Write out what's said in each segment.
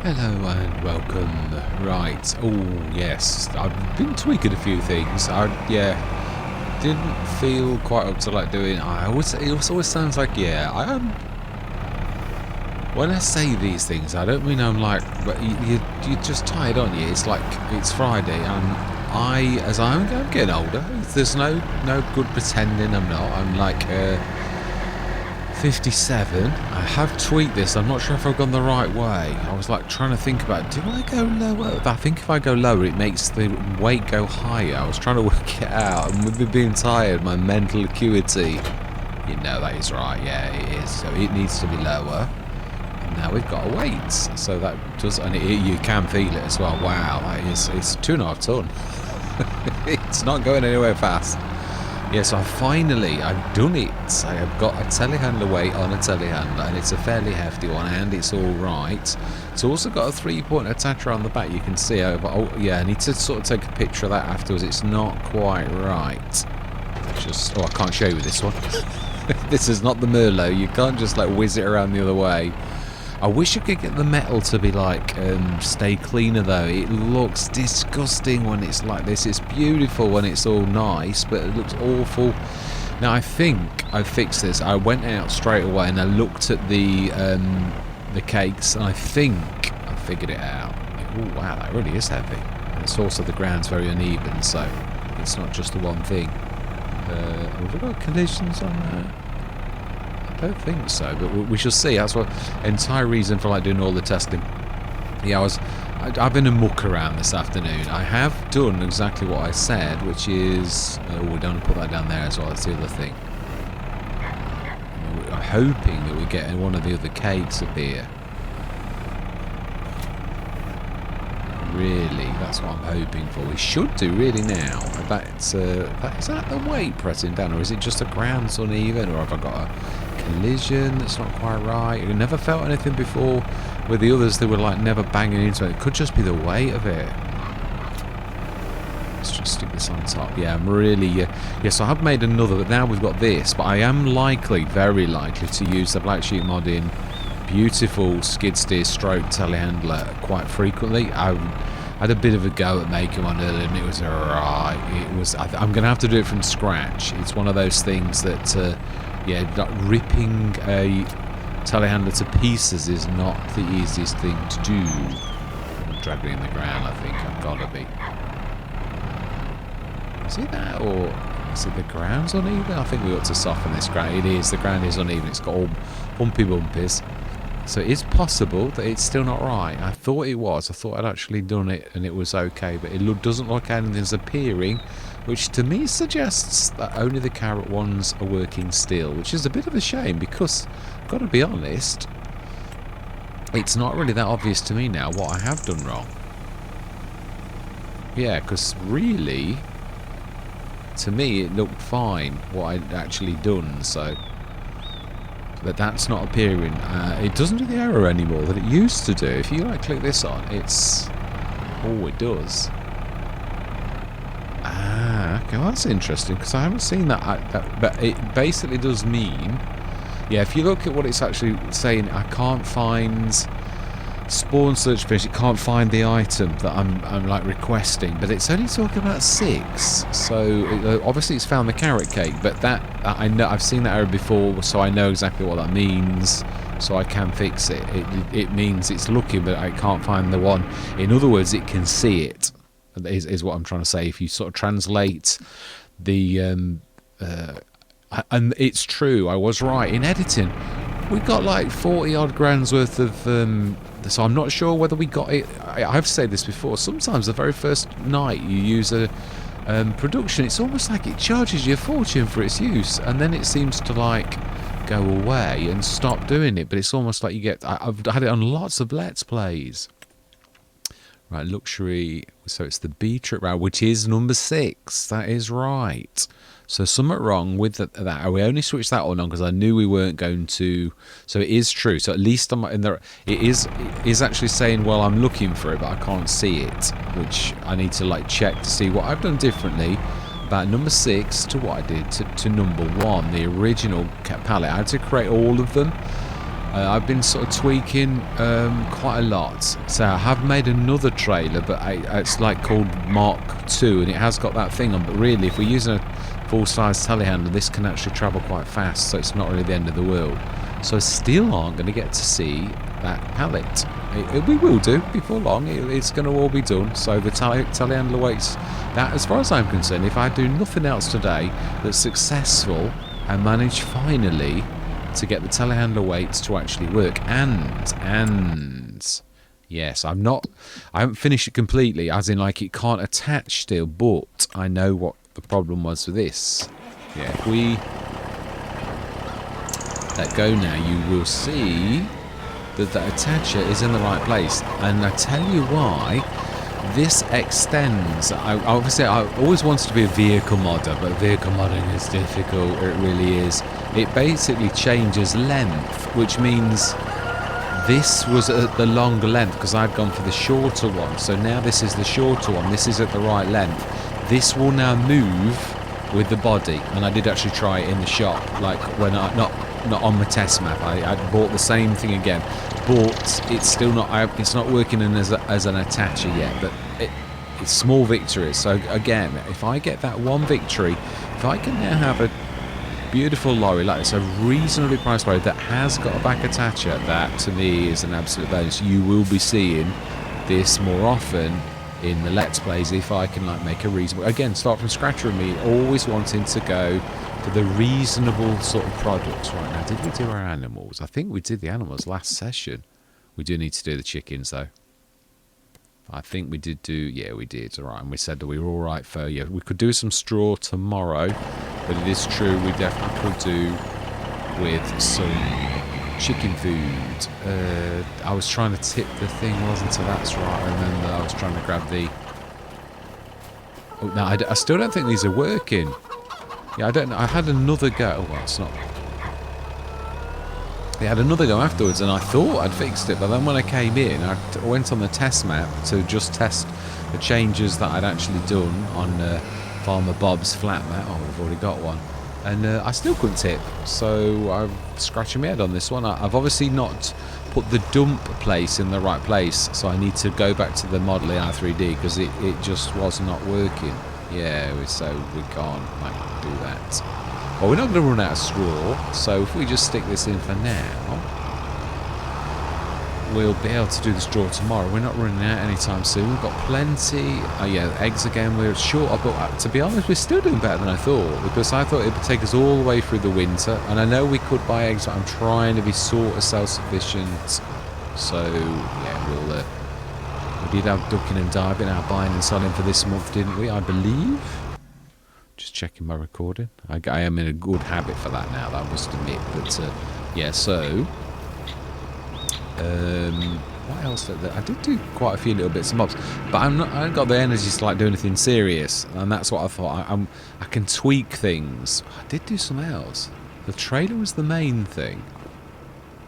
Hello and welcome. Right. Oh yes, I've been tweaking a few things. Didn't feel quite up to like doing. It always sounds like I am. When I say these things, I don't mean I'm like. But you're just tired, aren't you? It's like it's Friday, and as I'm getting older, there's no good pretending I'm not. I'm like 57. I have tweaked this. I'm not sure if I've gone the right way. I was like trying to think about, do I go lower? I think if I go lower, it makes the weight go higher. I was trying to work it out, and with me being tired, my mental acuity, that is right. Yeah, it is. So it needs to be lower. And now we've got a weight, so that does, and you can feel it as well. Wow, it's 2.5 ton. It's not going anywhere fast. Yes, I've done it. I have got a telehandler weight on a telehandler, and it's a fairly hefty one, and it's all right. It's also got a 3-point attacher on the back. You can see over. Oh, yeah, I need to sort of take a picture of that afterwards. It's not quite right. I can't show you this one. This is not the Merlot. You can't just like whiz it around the other way. I wish I could get the metal to be like stay cleaner though. It looks disgusting when it's like this. It's beautiful when it's all nice, but it looks awful. Now I think I fixed this. I went out straight away and I looked at the cakes, and I think I figured it out. Oh wow, that really is heavy. And it's also the ground's very uneven, so it's not just the one thing. Have we got collisions on there? I don't think so, but we shall see. That's what entire reason for like doing all the testing. Yeah, I've been a muck around this afternoon. I have done exactly what I said, which is we don't put that down there as well. That's the other thing. I'm hoping that we get one of the other cakes up here. Really, that's what I'm hoping for. We should do really now. Is that the weight pressing down, or is it just the ground's uneven, or have I got a collision that's not quite right? I never felt anything before with the others. They were like never banging into it. It could just be the weight of it. Let's just stick this on top. Yeah, I'm really yes, I have made another, but now we've got this. But I am very likely to use the Black Sheep modding beautiful skid steer stroke telehandler quite frequently. I had a bit of a go at making one earlier, and it was alright. I'm going to have to do it from scratch. It's one of those things that like ripping a telehandler to pieces is not the easiest thing to do. I'm dragging in the ground, I think. I've got to be. Is it that, or is it the ground's uneven? I think we ought to soften this ground. It is. The ground is uneven. It's got all bumpy bumpies. So it is possible that it's still not right. I thought it was. I thought I'd actually done it and it was okay, but it doesn't look like anything's appearing, which to me suggests that only the carrot ones are working still, which is a bit of a shame because, I've got to be honest, it's not really that obvious to me now what I have done wrong. Yeah, because really, to me it looked fine what I'd actually done, so... But that's not appearing. It doesn't do the error anymore that it used to do. If you like click this on, it's... Oh, it does. Ah, okay, well, that's interesting because I haven't seen that. But it basically does mean... Yeah, if you look at what it's actually saying, I can't find... Spawn search finish, it can't find the item that I'm like requesting, but it's only talking about 6. So obviously it's found the carrot cake, but that I know I've seen that error before, so I know exactly what that means, so I can fix it. It means it's looking, but I can't find the one. In other words, it can see it. Is what I'm trying to say. If you sort of translate the and it's true, I was right in editing. We got like 40 odd grand's worth of so I'm not sure whether we got it. I've said this before, sometimes the very first night you use a production, it's almost like it charges you a fortune for its use, and then it seems to like go away and stop doing it, but it's almost like you get... I've had it on lots of Let's Plays. Right, luxury, so it's the B-trip route, which is number 6, that is right. So something wrong with that. We only switched that one on because I knew we weren't going to. So it is true. So at least I'm in there. It is actually saying, well, I'm looking for it, but I can't see it, which I need to like check to see what I've done differently about number 6 to what I did to number 1, the original palette. I had to create all of them. I've been sort of tweaking quite a lot. So I have made another trailer, but it's like called Mark II, and it has got that thing on. But really, if we're using a full-size telehandler, this can actually travel quite fast, so it's not really the end of the world. So I still aren't going to get to see that pallet. We will do before long. It's going to all be done. So the telehandler weights, that, as far as I'm concerned, if I do nothing else today that's successful and manage finally to get the telehandler weights to actually work, and yes, I haven't finished it completely, as in like it can't attach still, but I know what the problem was with this. Yeah, if we let go now, you will see that the attacher is in the right place, and I tell you why. This extends. I always wanted to be a vehicle modder, but vehicle modding is difficult. It really is. It basically changes length, which means this was at the longer length because I'd gone for the shorter one. So now this is the shorter one. This is at the right length. This will now move with the body, and I did actually try it in the shop, like when not on the test map. I bought the same thing again, but it's still not. It's not working as an attacher yet. But it's small victories. So again, if I get that one victory, if I can now have a beautiful lorry like this, a reasonably priced lorry that has got a back attacher, that to me is an absolute bonus. You will be seeing this more often in the Let's Plays if I can like make a reasonable, again, start from scratch with me, always wanting to go for the reasonable sort of products. Right now, did we do our animals? I think we did the animals last session. We do need to do the chickens though. I think we did do, yeah, we did. All right, and we said that we were all right for, yeah, we could do some straw tomorrow, but it is true we definitely could do with some chicken food. I was trying to tip the thing, wasn't I? That's right, I remember. I was trying to grab the... Oh, no, I still don't think these are working. Yeah, I don't know. I had another go. Oh, well, it's not... I had another go afterwards, and I thought I'd fixed it, but then when I came in, I went on the test map to just test the changes that I'd actually done on Farmer Bob's flat mat. Oh, we've already got one. And I still couldn't tip, so I'm scratching my head on this one. I've obviously not put the dump place in the right place, so I need to go back to the Model R3D because it just was not working. Yeah, so we can't like, do that. Well, we're not going to run out of straw, so if we just stick this in for now, we'll be able to do the straw tomorrow. We're not running out anytime soon. We've got plenty. Oh yeah, eggs again. We're short, but to be honest, we're still doing better than I thought, because I thought it would take us all the way through the winter, and I know we could buy eggs, but I'm trying to be sort of self-sufficient. So yeah, we did have ducking and diving, our buying and selling for this month, didn't we? I believe. Just checking my recording. I am in a good habit for that now, I must admit. But yeah, so what else did I did do quite a few little bits and bobs, but I haven't got the energy to like do anything serious, and that's what I thought. I can tweak things. I did do something else. The trailer was the main thing.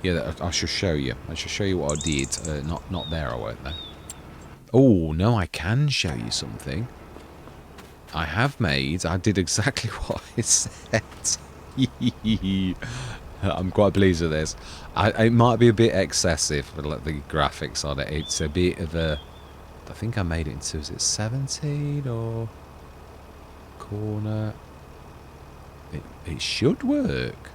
Yeah, I should show you. I should show you what I did. Not there, I won't though. Oh no, I can show you something. I did exactly what I said. I'm quite pleased with this. It might be a bit excessive with like, the graphics on it. It's a bit of a... I think I made it into, is it 17 or... corner? It should work.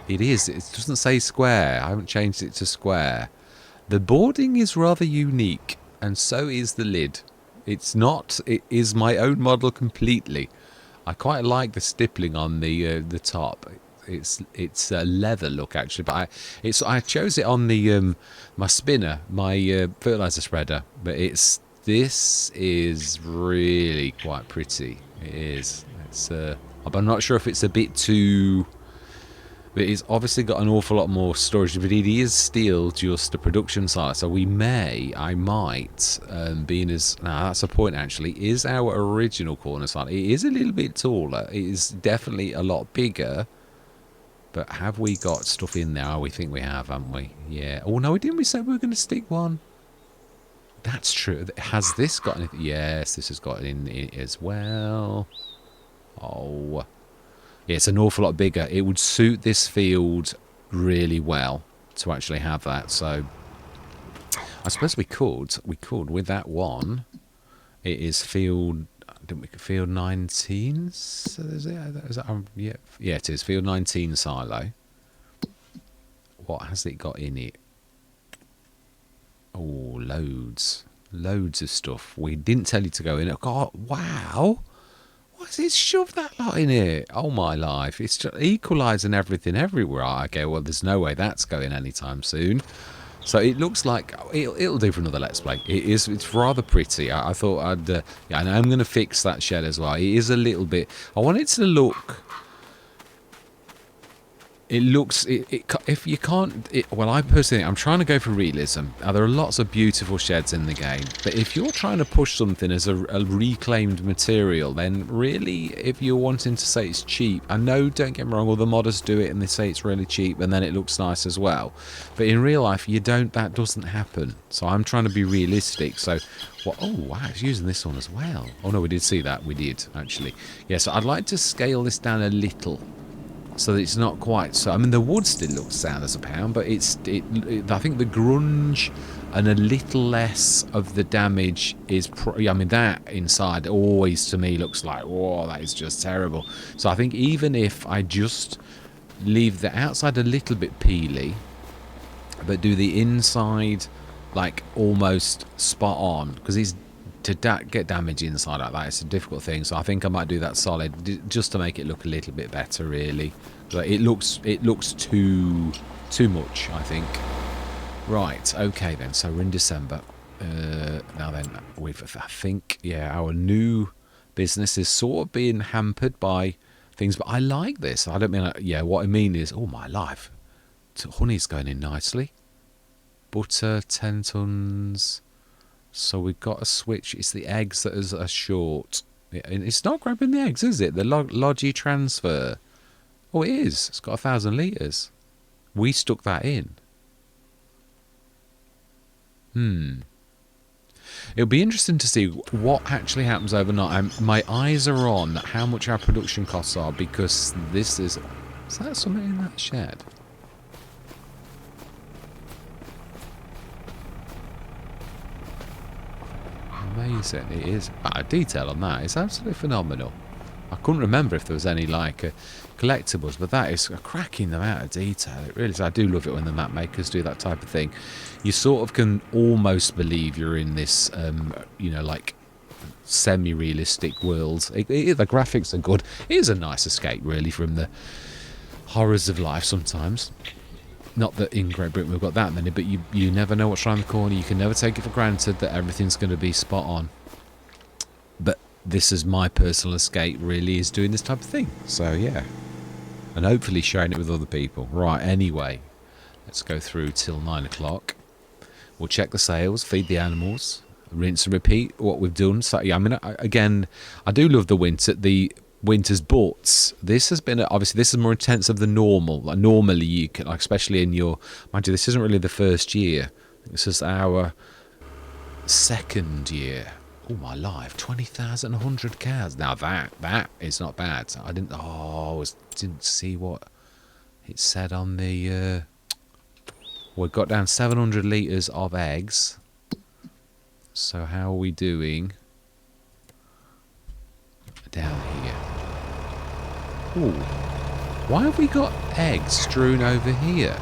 It is. It doesn't say square. I haven't changed it to square. The boarding is rather unique, and so is the lid. It's not. It is my own model completely. I quite like the stippling on the top. It's a leather look actually, but I chose it on the my spinner, my fertilizer spreader. But this is really quite pretty. It is. But I'm not sure if it's a bit too. But it's obviously got an awful lot more storage, but it is still just a production site. So I might, being as... Now, that's a point, actually. Is our original corner site. It is a little bit taller. It is definitely a lot bigger. But have we got stuff in there? Oh, we think we have, haven't we? Yeah. Oh, no, didn't we say we were going to stick one? That's true. Has this got anything? Yes, this has got in it as well. Oh... Yeah, it's an awful lot bigger. It would suit this field really well to actually have that. So I suppose we could with that one. It is field, didn't we, field 19? So is that, yeah, it is field 19 silo. What has it got in it? Oh, loads of stuff. We didn't tell you to go in it. God, wow. Why has it shoved that lot in here? Oh, my life. It's just equalising everything everywhere. Okay, well, there's no way that's going anytime soon. So it looks like it'll do for another Let's Play. It's rather pretty. I thought I'd... yeah, and I'm going to fix that shed as well. It is a little bit... I want it to look... It looks... if you can't... well, I personally... I'm trying to go for realism. There are lots of beautiful sheds in the game. But if you're trying to push something as a reclaimed material, then really, if you're wanting to say it's cheap... I know, don't get me wrong, all the modders do it and they say it's really cheap and then it looks nice as well. But in real life, you don't... That doesn't happen. So I'm trying to be realistic. So... Well, oh, wow, it's using this one as well. Oh, no, we did see that. We did, actually. Yeah, so I'd like to scale this down a little... so that it's not quite so. I mean, the wood still looks sound as a pound, but I think the grunge and a little less of the damage is. I mean, that inside always to me looks like, whoa, that is just terrible. So I think even if I just leave the outside a little bit peely, but do the inside like almost spot on, because it's. To get damage inside like that, it's a difficult thing. So I think I might do that solid just to make it look a little bit better, really. But it looks too much, I think. Right, okay then. So we're in December. Now then, I think, yeah, our new business is sort of being hampered by things, but I like this. I don't mean, yeah, what I mean is, oh my life, honey's going in nicely. Butter, 10 tons. So we've got a switch. It's the eggs that are short. It's not grabbing the eggs, is it? The Logi transfer. Oh, it is. It's got 1,000 litres. We stuck that in. It'll be interesting to see what actually happens overnight. My eyes are on how much our production costs are, because this is... Is that something in that shed? Amazing. It is. Detail on that is absolutely phenomenal. I couldn't remember if there was any like collectibles, but that is a cracking amount of detail. It really is. I do love it when the map makers do that type of thing. You sort of can almost believe you're in this, you know, like semi-realistic world. The graphics are good. It is a nice escape, really, from the horrors of life sometimes. Not that in Great Britain we've got that many, but you never know what's around the corner. You can never take it for granted that everything's going to be spot on. But this is my personal escape, really, is doing this type of thing. So, yeah. And hopefully sharing it with other people. Right, anyway. Let's go through till 9 o'clock. We'll check the sales, feed the animals, rinse and repeat what we've done. So, yeah, I mean, again, I do love the winter's, but this has been, obviously this is more intensive than normal. Like normally you can, like, especially in your, mind you, this isn't really the first year. This is our second year. Oh my life, 20,100 cows. Now that is not bad. I didn't see what it said on the. We've got down 700 litres of eggs. So how are we doing? Down here. Ooh. Why have we got eggs strewn over here?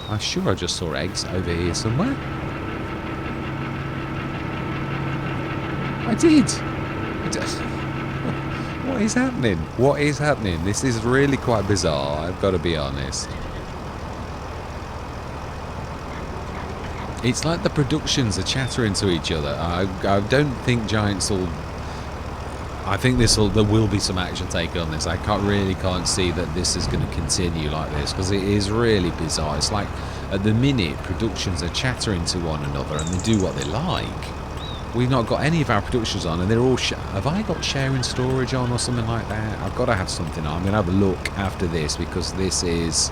I'm sure I just saw eggs over here somewhere. I did. What is happening? What is happening? This is really quite bizarre, I've got to be honest. It's like the productions are chattering to each other. I don't think Giants will... I think there will be some action taken on this. I can't see that this is going to continue like this, because it is really bizarre. It's like, at the minute, productions are chattering to one another and they do what they like. We've not got any of our productions on, and they're all... Have I got sharing storage on or something like that? I've got to have something on. I'm going to have a look after this, because this is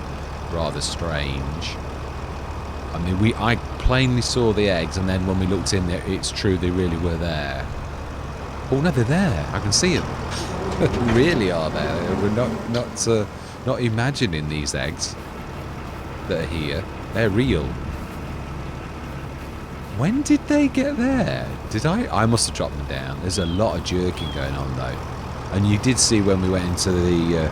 rather strange. I mean, I plainly saw the eggs, and then when we looked in there, it's true, they really were there. Oh no, they're there. I can see them. Really are there. We're not imagining these eggs that are here. They're real. When did they get there? Did I must have dropped them down. There's a lot of jerking going on though. And you did see when we went into the...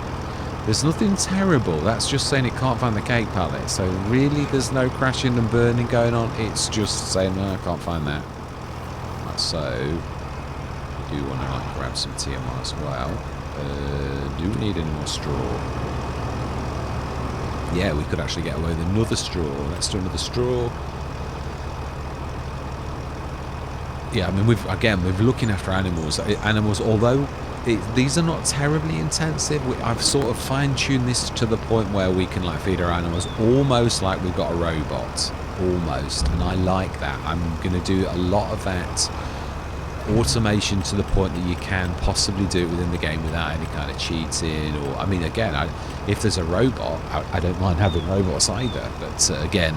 there's nothing terrible. That's just saying it can't find the cake pallet. So really there's no crashing and burning going on. It's just saying, no, I can't find that. Right, so, we do want to like grab some TMI as well. Do we need any more straw? Yeah, we could actually get away with another straw. Let's do another straw. Yeah, I mean, we're looking after animals. Although these are not terribly intensive, I've sort of fine-tuned this to the point where we can like feed our animals almost like we've got a robot, almost. And I like that. I'm going to do a lot of that automation to the point that you can possibly do it within the game without any kind of cheating. Or, I mean, again, if there's a robot, I don't mind having robots either. But again,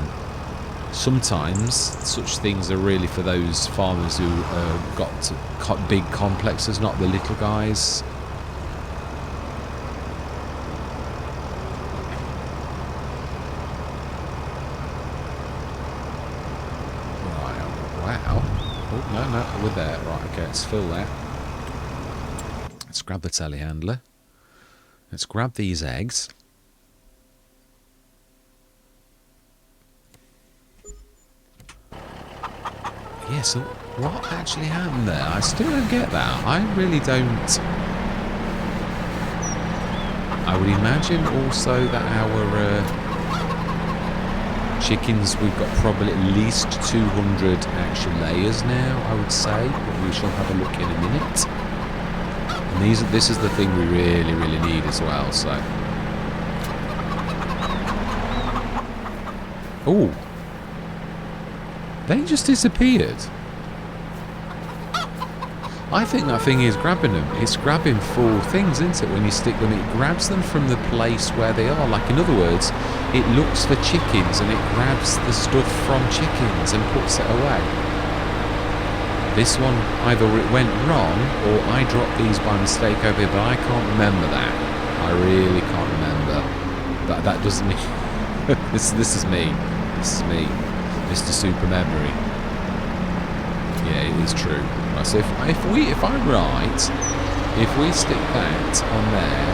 sometimes such things are really for those farmers who got big complexes, not the little guys. Right, wow. Oh, no, we're there. Right, okay, let's fill that. Let's grab the telehandler. Let's grab these eggs. Yeah, so what actually happened there? I still don't get that. I really don't. I would imagine also that our chickens, we've got probably at least 200 actual layers now, I would say. But we shall have a look in a minute. And this is the thing we really, really need as well, so. Oh. They just disappeared. I think that thing is grabbing them. It's grabbing full things, isn't it? When you stick them, it grabs them from the place where they are. Like, in other words, it looks for chickens and it grabs the stuff from chickens and puts it away. This one, either it went wrong or I dropped these by mistake over here, but I can't remember that. I really can't remember. That doesn't mean... this is me. This is me. Mr. Super Memory. Yeah, it is true. Right, so if I'm right, if we stick that on there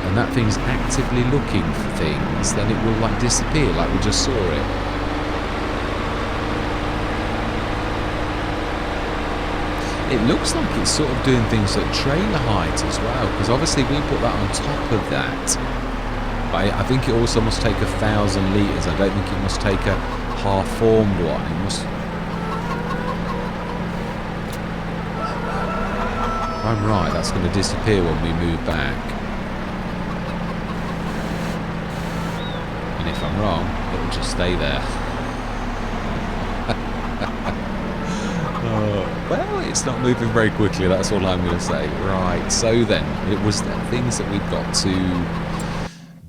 and that thing's actively looking for things, then it will like disappear, like we just saw it. It looks like it's sort of doing things at trailer height as well, because obviously we put that on top of that. But I think it also must take 1,000 litres. I don't think it must take a half-formed one. It must... If I'm right, that's going to disappear when we move back. And if I'm wrong, it will just stay there. Well, it's not moving very quickly, that's all I'm going to say. Right, so then, it was the things that we've got to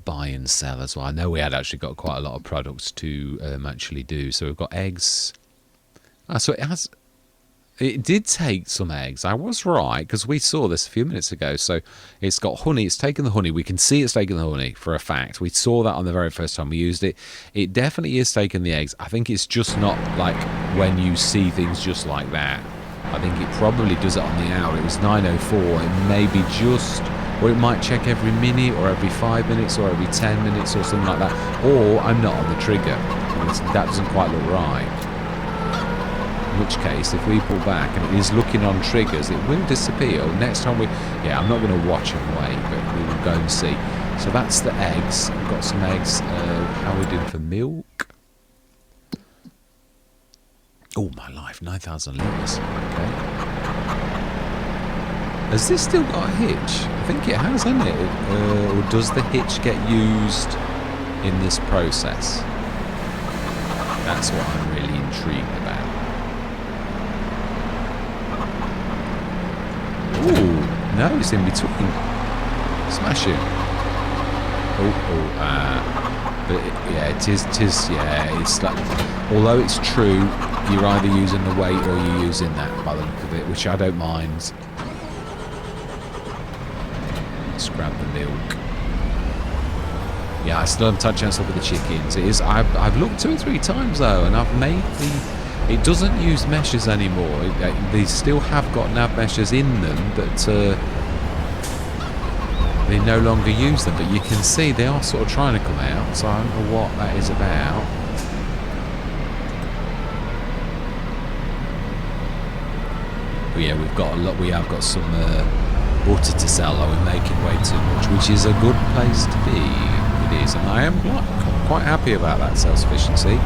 buy and sell as well. I know we had actually got quite a lot of products to actually do. So we've got eggs. So it did take some eggs. I was right, because we saw this a few minutes ago. So it's got honey. It's taken the honey. We can see it's taken the honey for a fact. We saw that on the very first time we used it. It definitely is taking the eggs. I think it's just not like when you see things just like that. I think it probably does it on the hour. It was 9:04. It may be just... Or it might check every minute or every 5 minutes or every 10 minutes or something like that. Or I'm not on the trigger. That doesn't quite look right. In which case, if we pull back and it is looking on triggers, it will disappear. Next time we... Yeah, I'm not going to watch and wait, but we will go and see. So that's the eggs. We've got some eggs. How are we doing for milk? Oh, my life. 9,000 litres. Okay. Has this still got a hitch? I think it has, hasn't it? Or does the hitch get used in this process? That's what I'm really intrigued about. Ooh, no, it's in between. Smash it. But yeah, it is, yeah, it's like, although it's true, you're either using the weight or you're using that by the look of it, which I don't mind. grab the milk. Yeah, I still haven't had a chance to look at the chickens. It is. I've looked 2 or 3 times though, and I've made the. It doesn't use meshes anymore. They still have got nav meshes in them, but they no longer use them. But you can see they are sort of trying to come out. So I don't know what that is about. But yeah, we've got a lot. We have got some butter to sell. Though we're making way too much, which is a good place to be. It is, and I am quite happy about that self-sufficiency.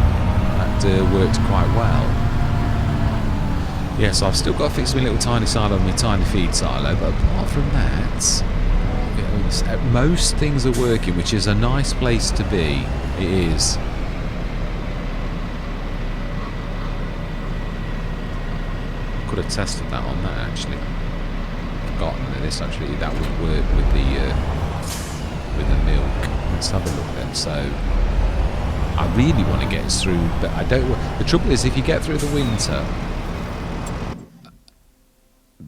That worked quite well. Yeah, so I've still got to fix my little tiny silo and my tiny feed silo, but apart from that, most things are working, which is a nice place to be. It is. Could have tested that on that actually. Forgotten that this actually that would work with the milk. Let's have a look then. So I really want to get us through, but I don't. The trouble is, if you get through the winter,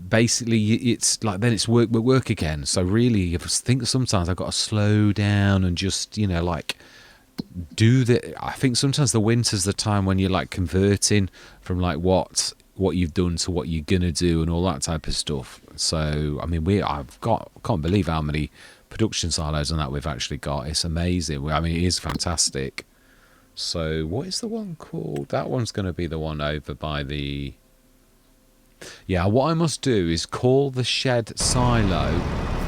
basically it's like then it's work again. So really, I think sometimes I've got to slow down and just like do the. I think sometimes the winter's the time when you're like converting from like what you've done to what you're gonna do and all that type of stuff. So I mean, can't believe how many production silos and that we've actually got. It's amazing. I mean, it is fantastic. So what is the one called? That one's going to be the one over by the... Yeah, what I must do is call the shed silo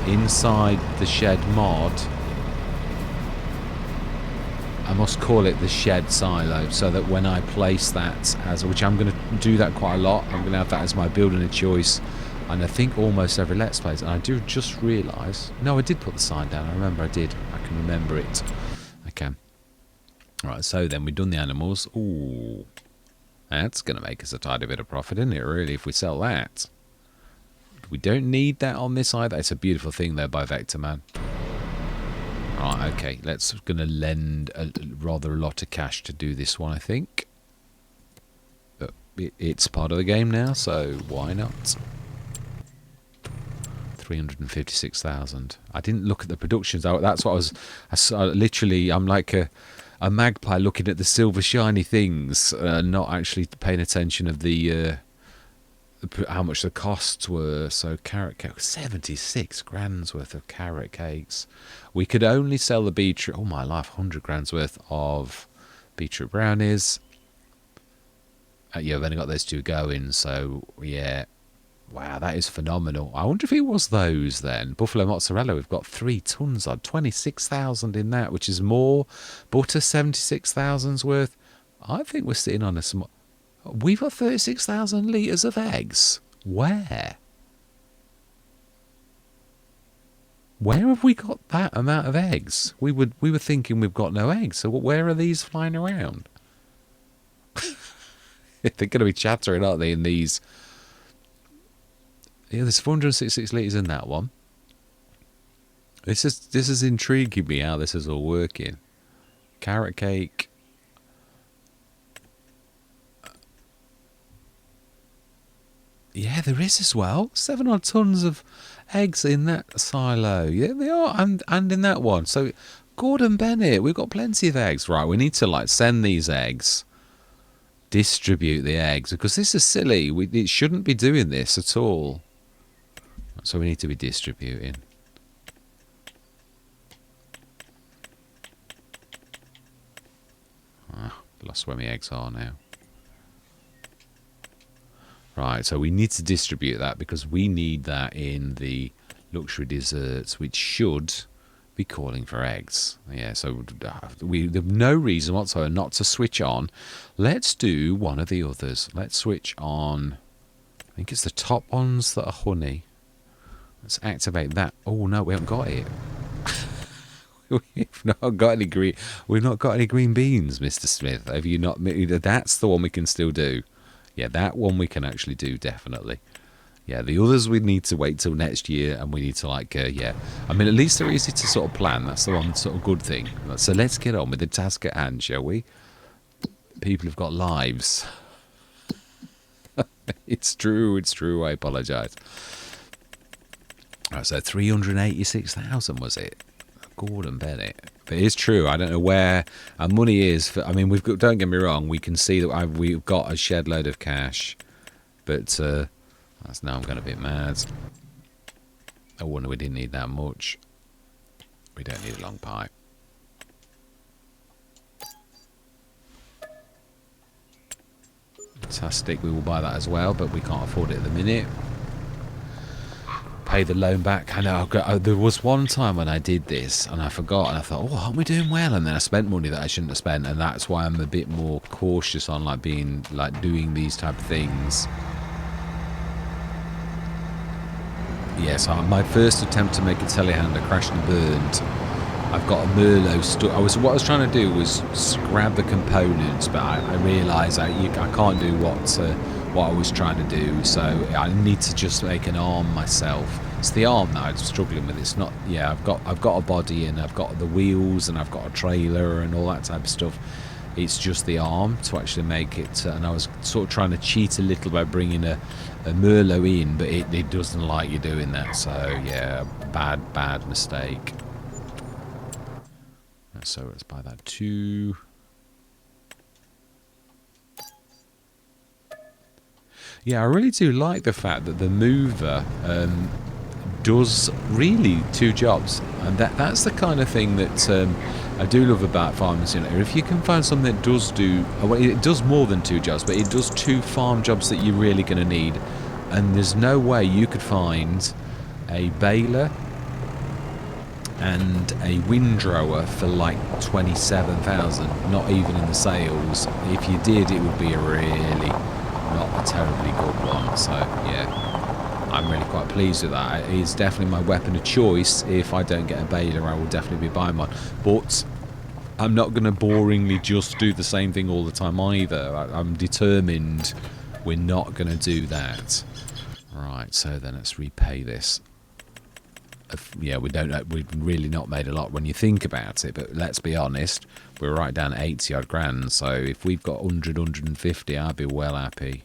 inside the shed mod. I must call it the shed silo so that when I place that as... Which I'm going to do that quite a lot. I'm going to have that as my building of choice. And I think almost every Let's Plays. And I do just realise... No, I did put the sign down. I remember I did. I can remember it. I can. Right, so then we've done the animals. Ooh. That's going to make us a tidy bit of profit, isn't it, really, if we sell that? We don't need that on this either. It's a beautiful thing there by Vector Man. Right, okay. Let's going to lend rather a lot of cash to do this one, I think. But it's part of the game now, so why not? 356,000. I didn't look at the productions. That's what I'm like a magpie looking at the silver shiny things, not actually paying attention of the how much the costs were. So carrot cake, 76 grand's worth of carrot cakes. We could only sell the beetroot. Oh my life, 100 grand's worth of beetroot brownies. Yeah, I've only got those 2 going. So yeah. Wow, that is phenomenal. I wonder if it was those then. Buffalo mozzarella, we've got 3 tons on. 26,000 in that, which is more. Butter, 76,000's worth. I think we're sitting on a small... We've got 36,000 litres of eggs. Where? Where have we got that amount of eggs? We were thinking we've got no eggs. So where are these flying around? They're going to be chattering, aren't they, in these... Yeah, there's 466 litres in that one. This is intriguing me how this is all working. Carrot cake. Yeah, there is as well. 7 odd tons of eggs in that silo. Yeah, they are. And in that one. So, Gordon Bennett, we've got plenty of eggs. Right, we need to like send these eggs. Distribute the eggs. Because this is silly. It shouldn't be doing this at all. So we need to be distributing. Lost where my eggs are now. Right, so we need to distribute that because we need that in the luxury desserts, which should be calling for eggs. Yeah, so we have no reason whatsoever not to switch on. Let's do one of the others. Let's switch on. I think it's the top ones that are honey. Let's activate that. Oh no, we haven't got it. We've not got any green. We've not got any green beans, Mr. Smith. Have you not? That's the one we can still do. Yeah, that one we can actually do definitely. Yeah, the others we need to wait till next year, and we need to like yeah. I mean, at least they're easy to sort of plan. That's the one sort of good thing. So let's get on with the task at hand, shall we? People have got lives. It's true. It's true. I apologise. Right, so 386,000 was it? Gordon Bennett. But it is true. I don't know where our money is. For, I mean, we've got, don't get me wrong. We can see that we've got a shed load of cash. But that's now I'm going to be mad. I wonder we didn't need that much. We don't need a long pipe. Fantastic. We will buy that as well, but we can't afford it at the minute. Pay the loan back. I know. There was one time when I did this and I forgot, and I thought, "Oh, aren't we doing well?" And then I spent money that I shouldn't have spent, and that's why I'm a bit more cautious on doing these type of things. Yes, my first attempt to make a telehandler crashed and burned. I've got a Merlot stuck. What I was trying to do was grab the components, but I realised I can't do what I was trying to do, so I need to just make an arm myself. It's the arm that I'm struggling with. It's not. Yeah, I've got a body and I've got the wheels and I've got a trailer and all that type of stuff. It's just the arm to actually make it. And I was sort of trying to cheat a little by bringing a Merlot in, but it doesn't like you doing that. So yeah, bad mistake. So let's buy that too. Yeah, I really do like the fact that the mover does really 2 jobs, and that's the kind of thing that I do love about Farming Simulator. If you can find something that does do, well, it does more than 2 jobs, but it does 2 farm jobs that you're really going to need, and there's no way you could find a baler and a windrower for like 27,000, not even in the sales. If you did, it would be a really not a terribly good one. So yeah, I'm really quite pleased with that. It's definitely my weapon of choice. If I don't get a baler, I will definitely be buying one, but I'm not going to boringly just do the same thing all the time either. I'm determined we're not going to do that. Right, so then let's repay this. Yeah, we've really not made a lot when you think about it, but let's be honest, we're right down at 80 odd grand, so if we've got 150, I'd be well happy,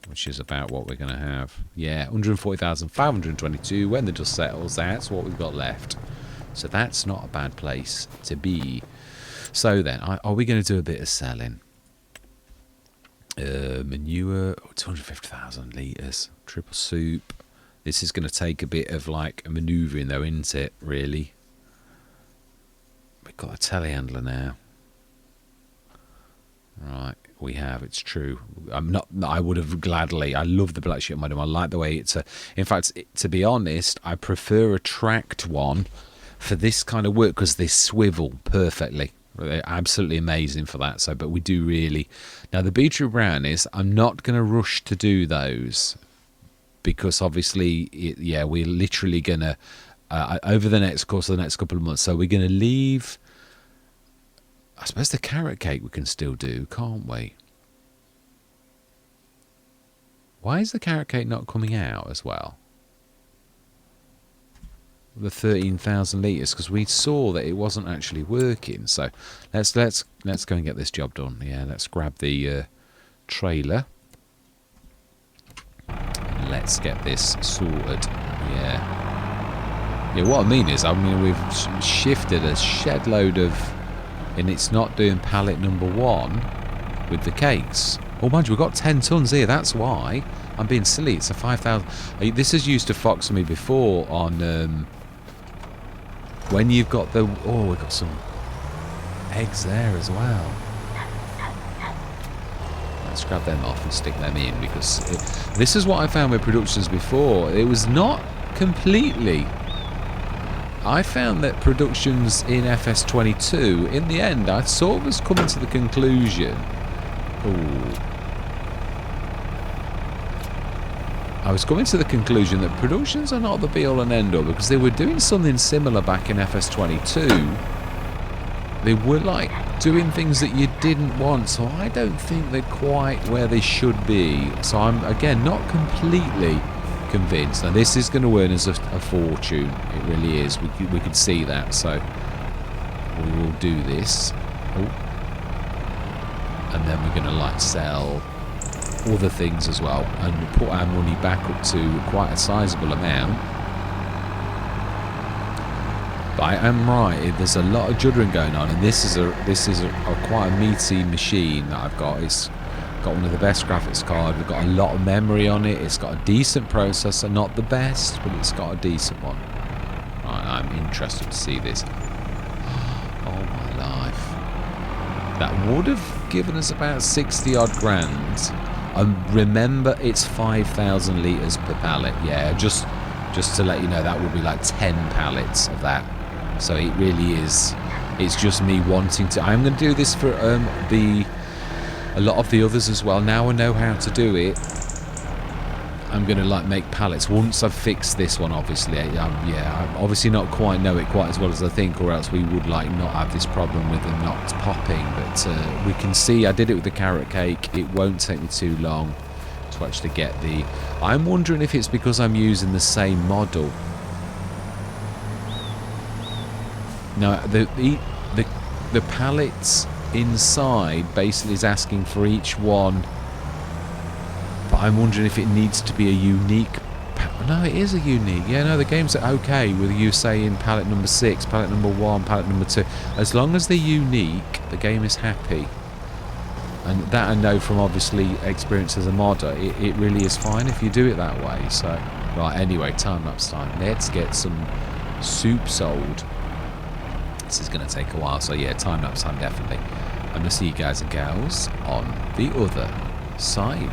which is about what we're going to have. Yeah, 140,522. When the dust settles, that's what we've got left, so that's not a bad place to be. So then, are we going to do a bit of selling? Manure, 250,000 litres, triple soup. This is going to take a bit of like a manoeuvring though, isn't it, really? We've got a telehandler now. Right, we have, it's true. I would have gladly, I love the black sheep modem. I like the way it's in fact, to be honest, I prefer a tracked one for this kind of work because they swivel perfectly. They're absolutely amazing for that. So, but we do really, now the beetroot brownies, I'm not going to rush to do those, because obviously, yeah, we're literally going to, over the next course of the next couple of months, so we're going to leave, I suppose the carrot cake we can still do, can't we? Why is the carrot cake not coming out as well? The 13,000 litres, because we saw that it wasn't actually working. So let's go and get this job done. Yeah, let's grab the trailer. Let's get this sorted. Yeah. What I mean is, we've shifted a shed load of, and it's not doing pallet number 1 with the cakes. Oh, mind you, we've got 10 tons here. That's why I'm being silly. It's a 5,000. This is used to fox me before on when you've got the. Oh, we've got some eggs there as well. Let's grab them off and stick them in, because this is what I found with productions before. It was not completely. I found that productions in FS22, in the end, I sort of was coming to the conclusion. I was coming to the conclusion that productions are not the be-all and end-all, because they were doing something similar back in FS22. They were like doing things that you didn't want, so I don't think they're quite where they should be. So I'm, again, not completely convinced. Now this is going to earn us a fortune. It really is. We could see that, so we will do this. And then we're going to like sell other things as well and put our money back up to quite a sizable amount. But I am right. There's a lot of juddering going on, and this is quite a meaty machine that I've got. It's got one of the best graphics cards. We've got a lot of memory on it. It's got a decent processor, not the best, but it's got a decent one. Right, I'm interested to see this. Oh my life! That would have given us about 60 odd grand. And remember, it's 5,000 litres per pallet. Yeah, just to let you know, that would be like 10 pallets of that. So it really is. It's just me wanting to. I'm going to do this for a lot of the others as well. Now I know how to do it. I'm going to like make pallets once I've fixed this one. Obviously, I'm obviously not quite know it quite as well as I think, or else we would like not have this problem with them not popping. But we can see I did it with the carrot cake. It won't take me too long to actually get the. I'm wondering if it's because I'm using the same model. Now the pallets inside basically is asking for each one, but I'm wondering if it needs to be a unique. No, it is a unique. Yeah, no, the games are okay with you saying pallet number 6, pallet number 1, pallet number 2. As long as they're unique, the game is happy. And that I know from obviously experience as a modder, it really is fine if you do it that way. So, right, anyway, time-lapse time. Let's get some soup sold. This is going to take a while, so yeah, time-lapse time definitely. I'm going to see you guys and gals on the other side.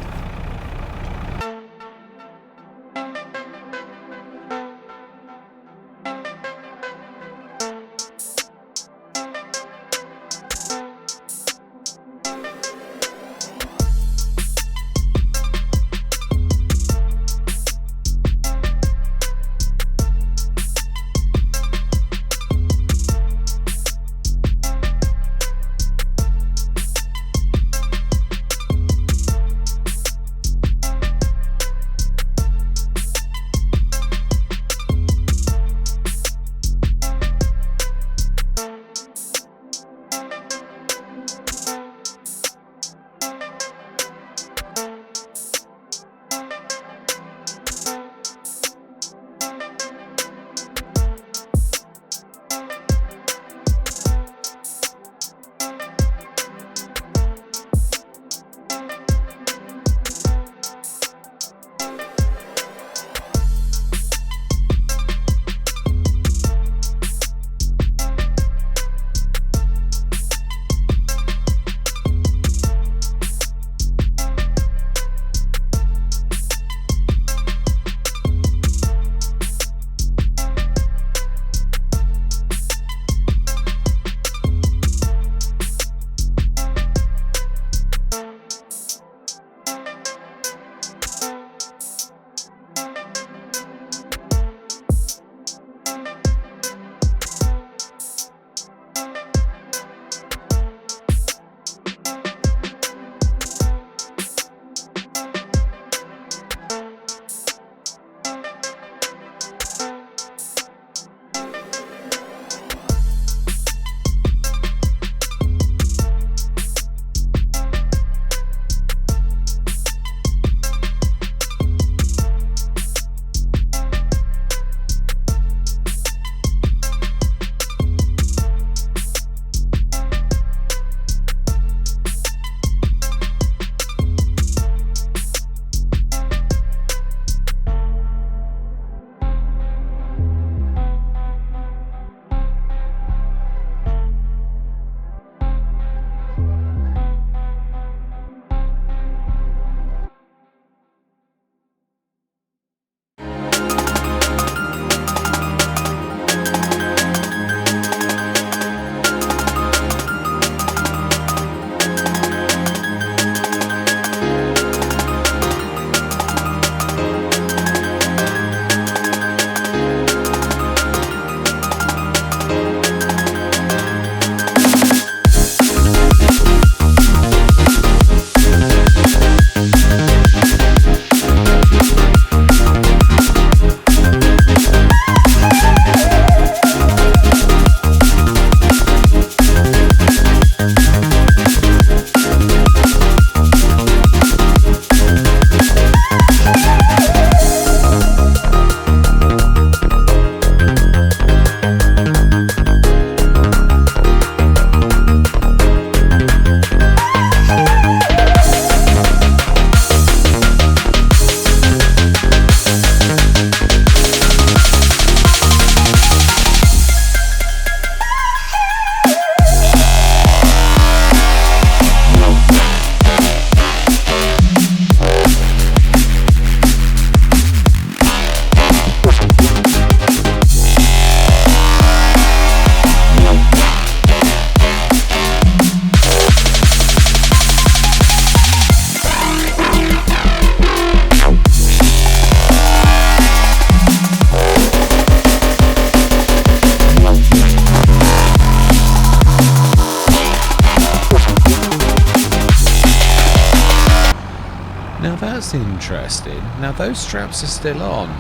Now that's interesting. Now those straps are still on.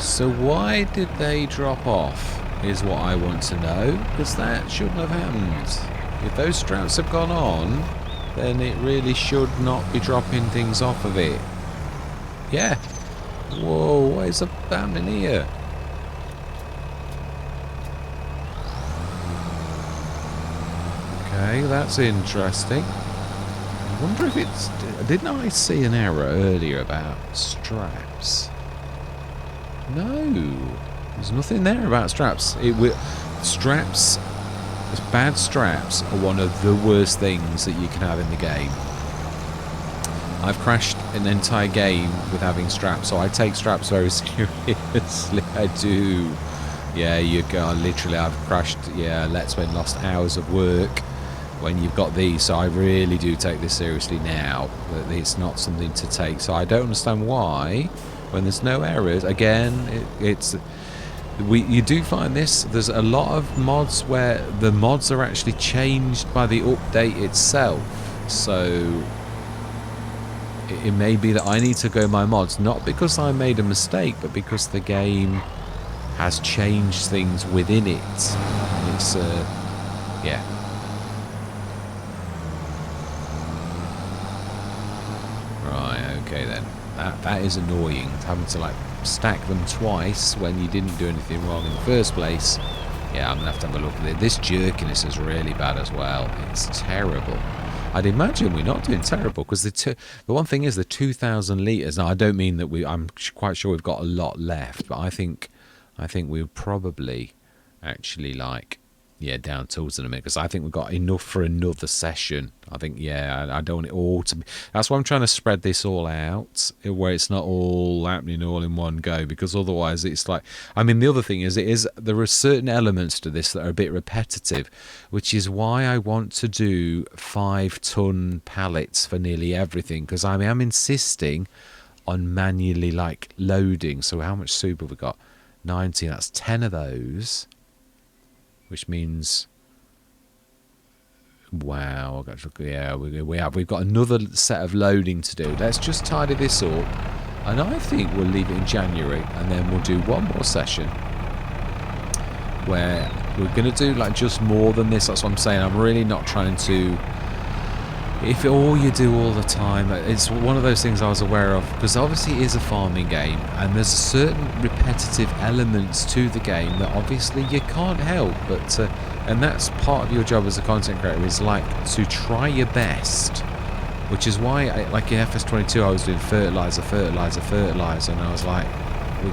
So why did they drop off is what I want to know, because that shouldn't have happened. If those straps have gone on, then it really should not be dropping things off of it. Yeah. Whoa, what is happening here? Okay, that's interesting. I wonder if it's... Didn't I see an error earlier about straps? No. There's nothing there about straps. Straps... Bad straps are one of the worst things that you can have in the game. I've crashed an entire game with having straps, so I take straps very seriously. I do. Yeah, you go. Literally, I've crashed. Yeah, Let's Win lost hours of work when you've got these. So I really do take this seriously now. That it's not something to take. So I don't understand why, when there's no errors. Again, you do find this. There's a lot of mods where the mods are actually changed by the update itself. So it may be that I need to go my mods, not because I made a mistake, but because the game has changed things within it. And it's, yeah. Right, okay then. That is annoying, having to like stack them twice when you didn't do anything wrong in the first place. Yeah, I'm going to have a look at it. This jerkiness is really bad as well. It's terrible. I'd imagine we're not doing terrible, because the one thing is the 2,000 litres. Now, I don't mean that I'm quite sure we've got a lot left, but I think we're probably actually like, yeah, down tools in a minute, because I think we've got enough for another session. I think, yeah, I don't want it all to be... That's why I'm trying to spread this all out, where it's not all happening all in one go, because otherwise it's like... I mean, the other thing is, there are certain elements to this that are a bit repetitive, which is why I want to do 5-ton pallets for nearly everything, because I am insisting on manually, like, loading. So how much soup have we got? 90, that's 10 of those... Which means, wow, yeah, we've got another set of loading to do. Let's just tidy this up, and I think we'll leave it in January, and then we'll do one more session where we're going to do like just more than this. That's what I'm saying. I'm really not trying to... If all you do all the time, it's one of those things I was aware of, because obviously it is a farming game, and there's certain repetitive elements to the game that obviously you can't help but and that's part of your job as a content creator, is like to try your best, which is why like in FS25 I was doing fertilizer, and I was like, you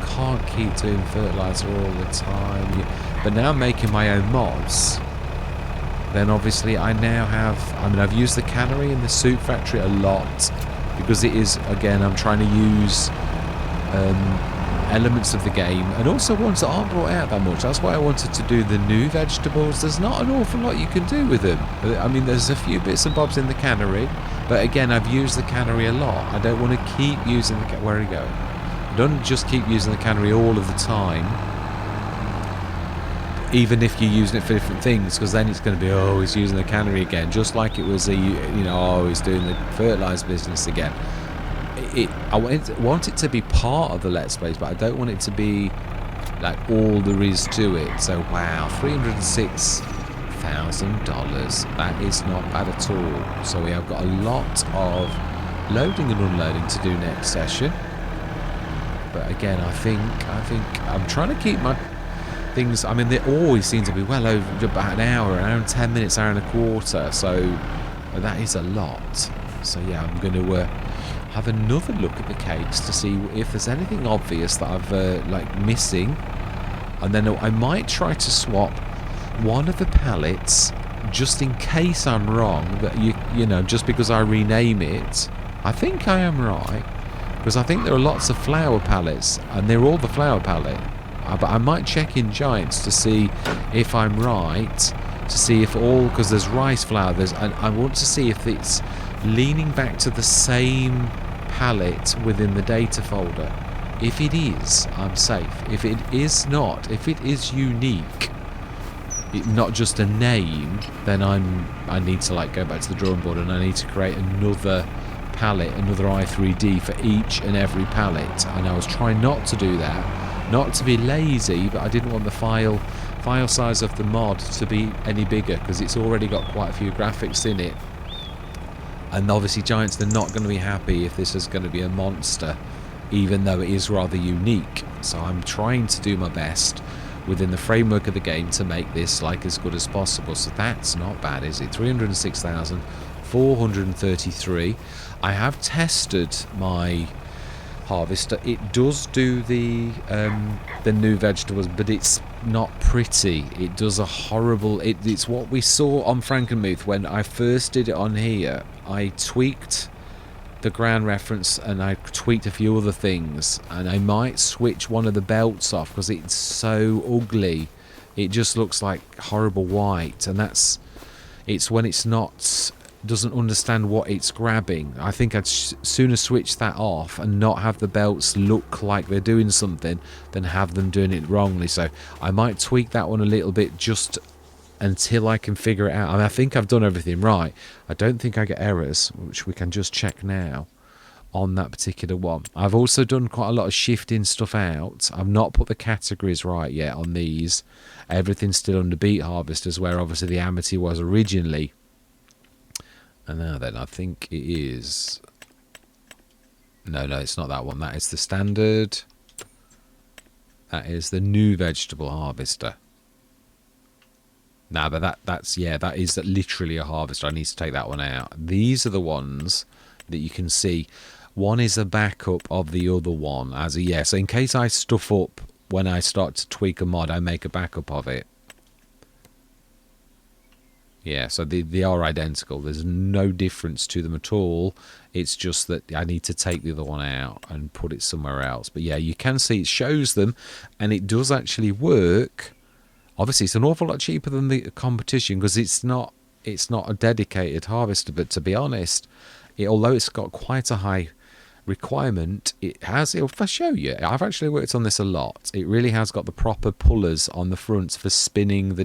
can't keep doing fertilizer all the time. But now I'm making my own mods. Then obviously I now have, I mean, I've used the cannery in the soup factory a lot, because it is, again, I'm trying to use elements of the game, and also ones that aren't brought out that much. That's why I wanted to do the new vegetables. There's not an awful lot you can do with them. I mean, there's a few bits and bobs in the cannery, but again, I've used the cannery a lot. I don't want to keep using the where are you going? I don't just keep using the cannery all of the time, even if you're using it for different things, because then it's going to be, oh, he's using the cannery again, just like it was oh, he's doing the fertilizer business again. I want it to be part of the Let's Plays, but I don't want it to be like all there is to it. So wow, $306,000, that is not bad at all. So we have got a lot of loading and unloading to do next session, but again, I think I'm trying to keep my things, I mean, they always seem to be well over about an hour and 10 minutes, hour and a quarter, so that is a lot. So yeah, I'm going to have another look at the cakes to see if there's anything obvious that I've like missing, and then I might try to swap one of the pallets just in case I'm wrong, that you know, just because I rename it. I think I am right, because I think there are lots of flour pallets, and they're all the flour pallet. But I might check in Giants to see if I'm right, to see if all, because there's rice flour, and I want to see if it's leaning back to the same palette within the data folder. If it is, I'm safe. If it is not, if it is unique, not just a name, then I need to like go back to the drawing board, and I need to create another pallet another i3D for each and every pallet, and I was trying not to do that, not to be lazy, but I didn't want the file size of the mod to be any bigger because it's already got quite a few graphics in it. And obviously Giants, they're not going to be happy if this is going to be a monster, even though it is rather unique. So I'm trying to do my best within the framework of the game to make this like as good as possible. So that's not bad, is it? 306,433. I have tested my harvester. It does do the new vegetables, but it's not pretty. It does a horrible... It's what we saw on Frankenmuth when I first did it on here. I tweaked the ground reference and I tweaked a few other things, and I might switch one of the belts off because it's so ugly. It just looks like horrible white, and it's when it's not... doesn't understand what it's grabbing. I think I'd sooner switch that off and not have the belts look like they're doing something than have them doing it wrongly. So I might tweak that one a little bit just until I can figure it out. I mean, I think I've done everything right. I don't think I get errors, which we can just check now on that particular one. I've also done quite a lot of shifting stuff out. I've not put the categories right yet on these. Everything's still under beet harvesters, where obviously the amity was originally. And now then, I think it is... No, it's not that one. That is the standard. That is the new vegetable harvester. Nah, but that's that is literally a harvester. I need to take that one out. These are the ones that you can see. One is a backup of the other one. So in case I stuff up when I start to tweak a mod, I make a backup of it. Yeah, so they are identical. There's no difference to them at all. It's just that I need to take the other one out and put it somewhere else. But yeah, you can see it shows them, and it does actually work. Obviously, it's an awful lot cheaper than the competition because it's not a dedicated harvester. But to be honest, although it's got quite a high requirement, if I show you, I've actually worked on this a lot. It really has got the proper pullers on the fronts for spinning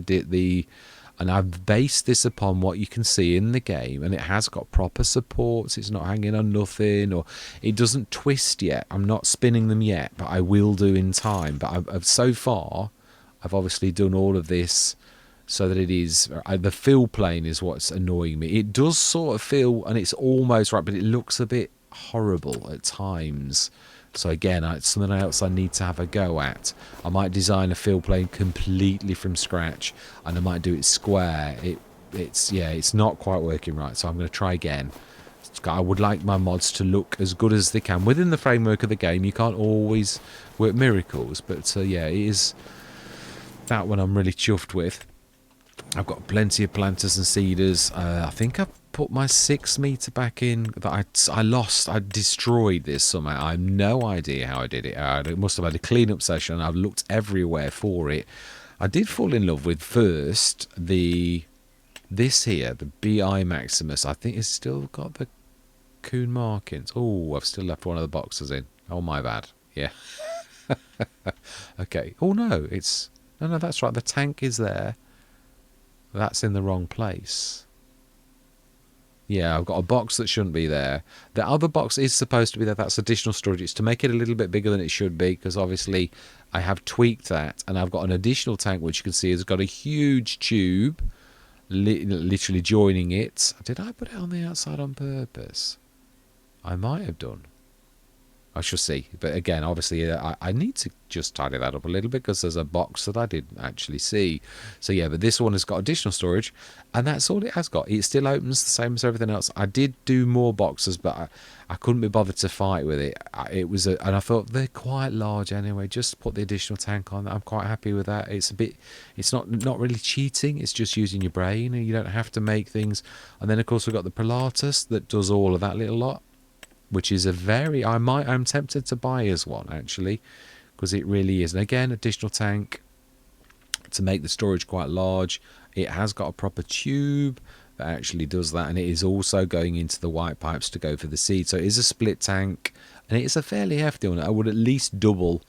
and I've based this upon what you can see in the game, and it has got proper supports. It's not hanging on nothing, or it doesn't twist yet. I'm not spinning them yet, but I will do in time. But so far, I've obviously done all of this so that it is... the fill plane is what's annoying me. It does sort of feel, and it's almost right, but it looks a bit horrible at times. So again, it's something else I need to have a go at. I might design a fill plane completely from scratch, and I might do it square. It's not quite working right, so I'm going to try again. I would like my mods to look as good as they can within the framework of the game. You can't always work miracles, but it is that one I'm really chuffed with. I've got plenty of planters and seeders. I think I put my 6 meter back in that I lost. I destroyed this somehow. I have no idea how I did it. I must have had a cleanup session. I've looked everywhere for it. I did fall in love with first this here, the BI Maximus. I think it's still got the coon markings. Oh, I've still left one of the boxes in. Oh, my bad. Yeah. Okay. Oh, no, no, that's right. The tank is there. That's in the wrong place. Yeah, I've got a box that shouldn't be there. The other box is supposed to be there. That's additional storage. It's to make it a little bit bigger than it should be, because obviously I have tweaked that, and I've got an additional tank which you can see has got a huge tube literally joining it. Did I put it on the outside on purpose? I might have done. I shall see. But again, obviously, I need to just tidy that up a little bit because there's a box that I didn't actually see. So yeah, but this one has got additional storage, and that's all it has got. It still opens the same as everything else. I did do more boxes, but I couldn't be bothered to fight with it. And I thought they're quite large anyway. Just put the additional tank on. I'm quite happy with that. It's not really cheating. It's just using your brain, and you don't have to make things. And then of course we've got the Pilatus that does all of that little lot, which is I'm tempted to buy as one, actually, because it really is. And again, additional tank to make the storage quite large. It has got a proper tube that actually does that, and it is also going into the white pipes to go for the seed. So it is a split tank, and it is a fairly hefty one. I would at least double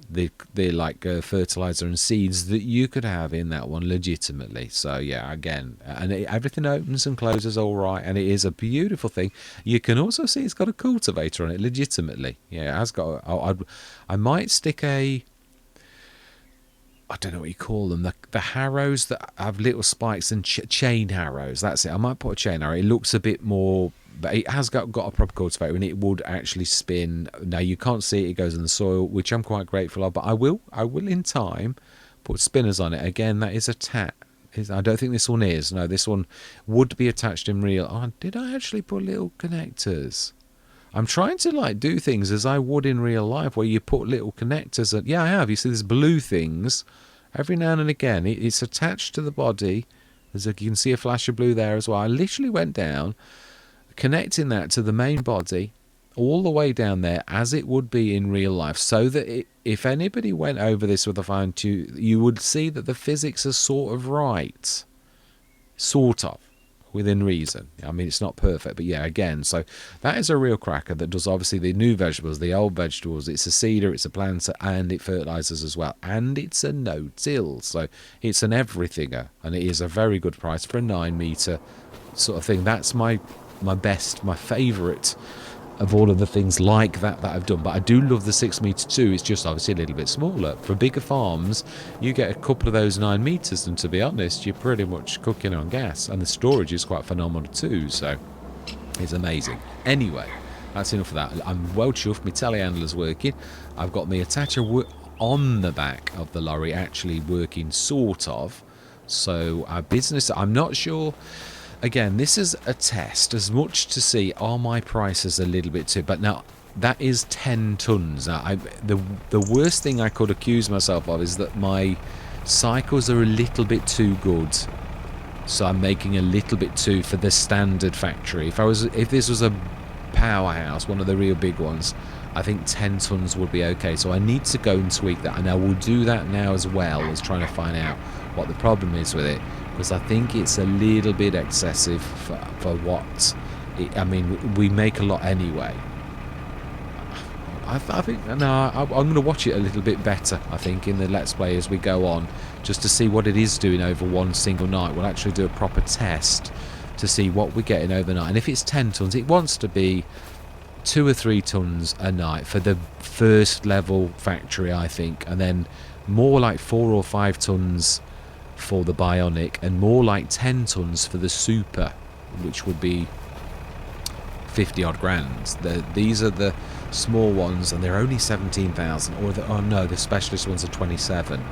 the like fertilizer and seeds that you could have in that one legitimately. So yeah, again, and everything opens and closes all right, and it is a beautiful thing. You can also see it's got a cultivator on it legitimately. Yeah, it has got. I might stick a, I don't know what you call them, the harrows that have little spikes and chain harrows. That's it. I might put a chain harrow. It looks a bit more, but it has got a proper cultivator and it would actually spin. Now you can't see it, it goes in the soil, which I'm quite grateful of, but I will in time put spinners on it. Again, that is I don't think this one is. No, this one would be attached in real. Oh, did I actually put little connectors? I'm trying to like do things as I would in real life, where you put little connectors. Yeah, I have. You see, there's blue things every now and again. It's attached to the body. You can see a flash of blue there as well. I literally went down, connecting that to the main body, all the way down there as it would be in real life, so that if anybody went over this with a fine tooth, you would see that the physics are sort of right, sort of. Within reason. I mean, it's not perfect, but yeah, again, so that is a real cracker that does obviously the new vegetables, the old vegetables. It's a seeder, it's a planter, and it fertilizes as well, and it's a no-till, so it's an everythinger, and it is a very good price for a 9-meter sort of thing. That's my favorite of all of the things like that I've done. But I do love the 6-meter too. It's just obviously a little bit smaller. For bigger farms, you get a couple of those 9 meters, and to be honest, you're pretty much cooking on gas, and the storage is quite phenomenal too, so it's amazing. Anyway, that's enough of that. I'm well chuffed. My telehandler's working. I've got my attacher on the back of the lorry actually working, sort of. So our business, I'm not sure. Again, this is a test as much to see, are my prices a little bit too, but now that is 10 tons. Now, the worst thing I could accuse myself of is that my cycles are a little bit too good, so I'm making a little bit too for the standard factory. If this was a powerhouse, one of the real big ones, I think 10 tons would be okay. So I need to go and tweak that, and I will do that now as well as trying to find out what the problem is with it, because I think it's a little bit excessive for what I mean, we make a lot anyway. I think no, I'm going to watch it a little bit better, I think, in the Let's Play as we go on, just to see what it is doing over one single night. We'll actually do a proper test to see what we're getting overnight, and if it's 10 tons, it wants to be 2 or 3 tons a night for the first level factory, I think, and then more like 4 or 5 tons for the bionic, and more like 10 tons for the super, which would be 50 odd grand. These are the small ones, and they're only 17,000, or oh no, the specialist ones are 27.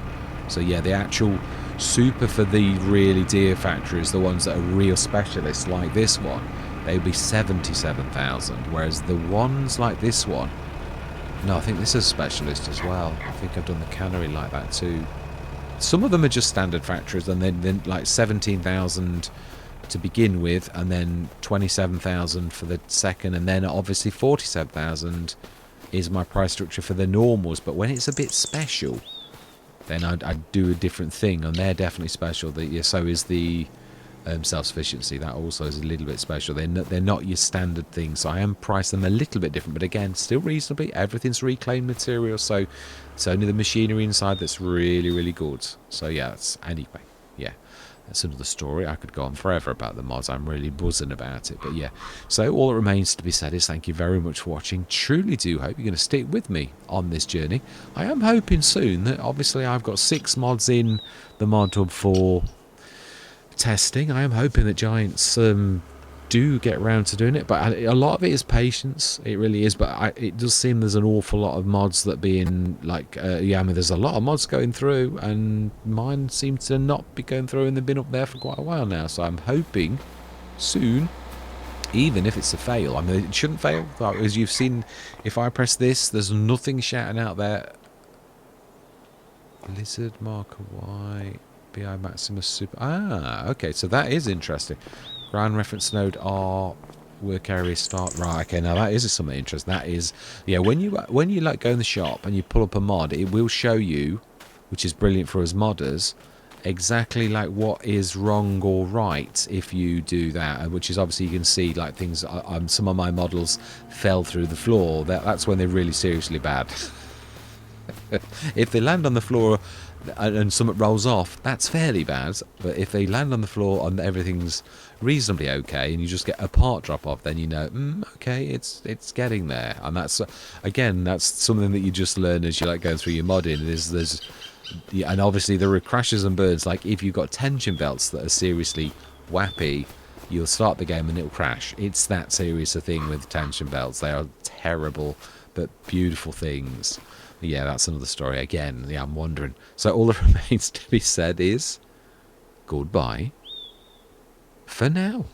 So yeah, the actual super for the really dear factories, the ones that are real specialists like this one, they would be 77,000, whereas the ones like this one, no, I think this is a specialist as well. I think I've done the cannery like that too. Some of them are just standard factories, and then like 17,000 to begin with, and then 27,000 for the second, and then obviously 47,000 is my price structure for the normals. But when it's a bit special, then I'd do a different thing, and they're definitely special. So is the self-sufficiency. That also is a little bit special. They're not your standard things, so I am pricing them a little bit different, but again, still reasonably. Everything's reclaimed material, so it's only the machinery inside that's really, really good. So yeah, anyway, yeah, that's another story. I could go on forever about the mods. I'm really buzzing about it, but yeah. So all that remains to be said is thank you very much for watching. Truly do hope you're going to stick with me on this journey. I am hoping soon that, obviously, I've got 6 mods in the ModHub for testing. I am hoping that Giants do get around to doing it, but a lot of it is patience. It really is, but it does seem there's an awful lot of mods that being like yeah, I mean, there's a lot of mods going through, and mine seem to not be going through, and they've been up there for quite a while now, so I'm hoping soon, even if it's a fail. I mean, it shouldn't fail, as you've seen. If I press this, there's nothing shouting out there. Lizard marker Y BI Maximus Super. Ah, okay, so that is interesting. Ground reference node R, work area start. Right, okay, now that is something interesting. That is, yeah, when you like go in the shop and you pull up a mod, it will show you, which is brilliant for us modders, exactly like what is wrong or right if you do that, which is obviously you can see like things. Some of my models fell through the floor. That's when they're really seriously bad. If they land on the floor and something rolls off, that's fairly bad. But if they land on the floor and everything's reasonably okay, and you just get a part drop off, then you know, okay, it's getting there. And that's again, that's something that you just learn as you like going through your modding. And obviously there are crashes and burns. Like if you've got tension belts that are seriously wappy, you'll start the game and it'll crash. It's that serious a thing with tension belts. They are terrible but beautiful things. Yeah, that's another story. Again, yeah, I'm wondering. So all that remains to be said is goodbye for now.